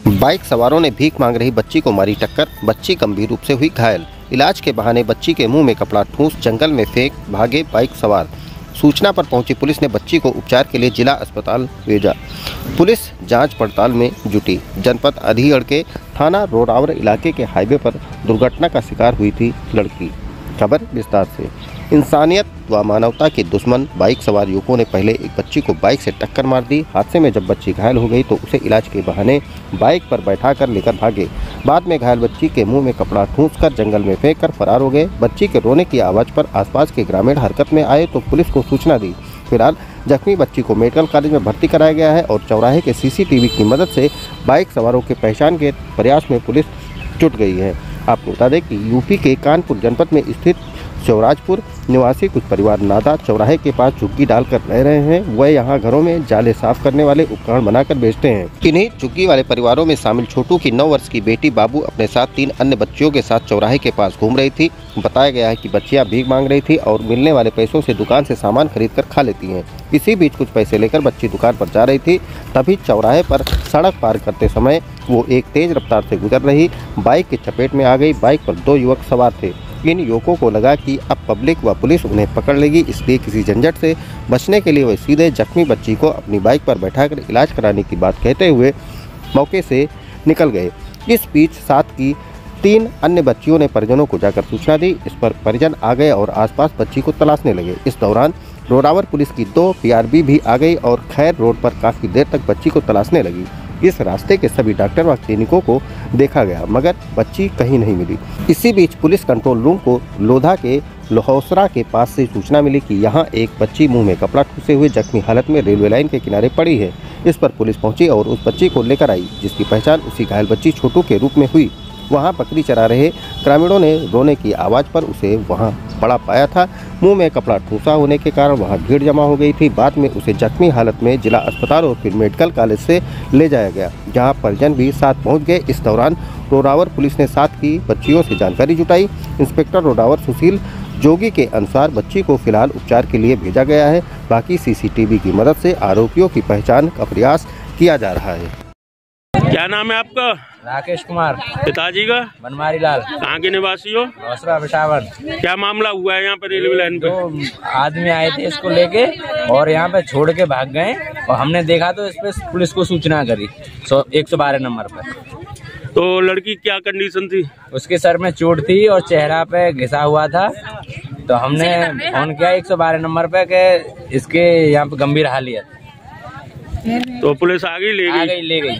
Bike सवारों ने भीख मांग रही बच्ची को मारी टक्कर, बच्ची गंभीर रूप से हुई घायल। इलाज के बहाने बच्ची के मुंह में कपड़ा ठूंस जंगल में फेंक भागे बाइक सवार। सूचना पर पहुंची पुलिस ने बच्ची को उपचार के लिए जिला अस्पताल भेजा। पुलिस जांच पड़ताल में जुटी। जनपद अधीगढ़ के थाना रोरावर इलाके के हाईवे पर दुर्घटना का शिकार हुई थी लड़की। खबर विस्तार से। इंसानियत व मानवता के दुश्मन बाइक सवार युवकों ने पहले एक बच्ची को बाइक से टक्कर मार दी। हादसे में जब बच्ची घायल हो गई तो उसे इलाज के बहाने बाइक पर बैठाकर लेकर भागे। बाद में घायल बच्ची के मुंह में कपड़ा ठूंसकर जंगल में फेंककर फरार हो गए। बच्ची के रोने की आवाज़ पर आसपास के ग्रामीण हरकत में आए तो पुलिस को सूचना दी। फिलहाल जख्मी बच्ची को मेडिकल कॉलेज में भर्ती कराया गया है और चौराहे के सीसीटीवी की मदद से बाइक सवारों के पहचान के प्रयास में पुलिस जुट गई है। आपको बता दें कि यूपी के कानपुर जनपद में स्थित शिवराजपुर निवासी कुछ परिवार नादा चौराहे के पास झुग्गी डालकर रह रहे हैं। वह यहां घरों में जाले साफ करने वाले उपकरण बनाकर बेचते हैं। इन्हीं झुग्गी वाले परिवारों में शामिल छोटू की 9 वर्ष की बेटी बाबू अपने साथ 3 अन्य बच्चियों के साथ चौराहे के पास घूम रही थी। बताया गया है कि बच्चियां भीख मांग रही थी और मिलने वाले पैसों से दुकान से सामान खरीद कर खा लेती हैं। इसी बीच कुछ पैसे लेकर बच्ची दुकान पर जा रही थी, तभी चौराहे पर सड़क पार करते समय वो एक तेज रफ्तार से गुजर रही बाइक की चपेट में आ गई। बाइक पर 2 युवक सवार थे। इन युवकों को लगा कि अब पब्लिक व पुलिस उन्हें पकड़ लेगी, इसलिए किसी झंझट से बचने के लिए वे सीधे जख्मी बच्ची को अपनी बाइक पर बैठाकर इलाज कराने की बात कहते हुए मौके से निकल गए। इस बीच साथ की 3 अन्य बच्चियों ने परिजनों को जाकर सूचना दी। इस पर परिजन आ गए और आसपास बच्ची को तलाशने लगे। इस दौरान रोरावर पुलिस की 2 पीआरबी भी आ गई और खैर रोड पर काफ़ी देर तक बच्ची को तलाशने लगी। इस रास्ते के सभी डॉक्टर व क्लिनिकों को देखा गया मगर बच्ची कहीं नहीं मिली। इसी बीच पुलिस कंट्रोल रूम को लोधा के लोहौसरा के पास से सूचना मिली कि यहां एक बच्ची मुंह में कपड़ा ठूसे हुए जख्मी हालत में रेलवे लाइन के किनारे पड़ी है। इस पर पुलिस पहुंची और उस बच्ची को लेकर आई, जिसकी पहचान उसी घायल बच्ची छोटू के रूप में हुई। वहां बकरी चरा रहे ग्रामीणों ने रोने की आवाज़ पर उसे वहां पड़ा पाया था। मुंह में कपड़ा ठूसा होने के कारण वहां भीड़ जमा हो गई थी। बाद में उसे जख्मी हालत में जिला अस्पताल और फिर मेडिकल कॉलेज से ले जाया गया, जहां परिजन भी साथ पहुंच गए। इस दौरान रोरावर पुलिस ने साथ की बच्चियों से जानकारी जुटाई। इंस्पेक्टर रोरावर सुशील जोगी के अनुसार बच्ची को फिलहाल उपचार के लिए भेजा गया है। बाकी सीसीटीवी की मदद से आरोपियों की पहचान का प्रयास किया जा रहा है। क्या नाम है आपका? राकेश कुमार। पिताजी का? बनवारी लाल। कहाँ के निवासी हो? रोसड़ा बिशावन। क्या मामला हुआ है यहाँ पर रेलवे लाइन पे? 2 आदमी आए थे इसको लेके और यहाँ पे छोड़ के भाग गए और हमने देखा तो इस पे पुलिस को सूचना करी 112 नंबर पर। तो लड़की क्या कंडीशन थी? उसके सर में चोट थी और चेहरा पे घिसा हुआ था। तो हमने फोन किया 112 नंबर पे कि इसके यहाँ पे गंभीर हालत। तो पुलिस आ गई ले गई? ले गई।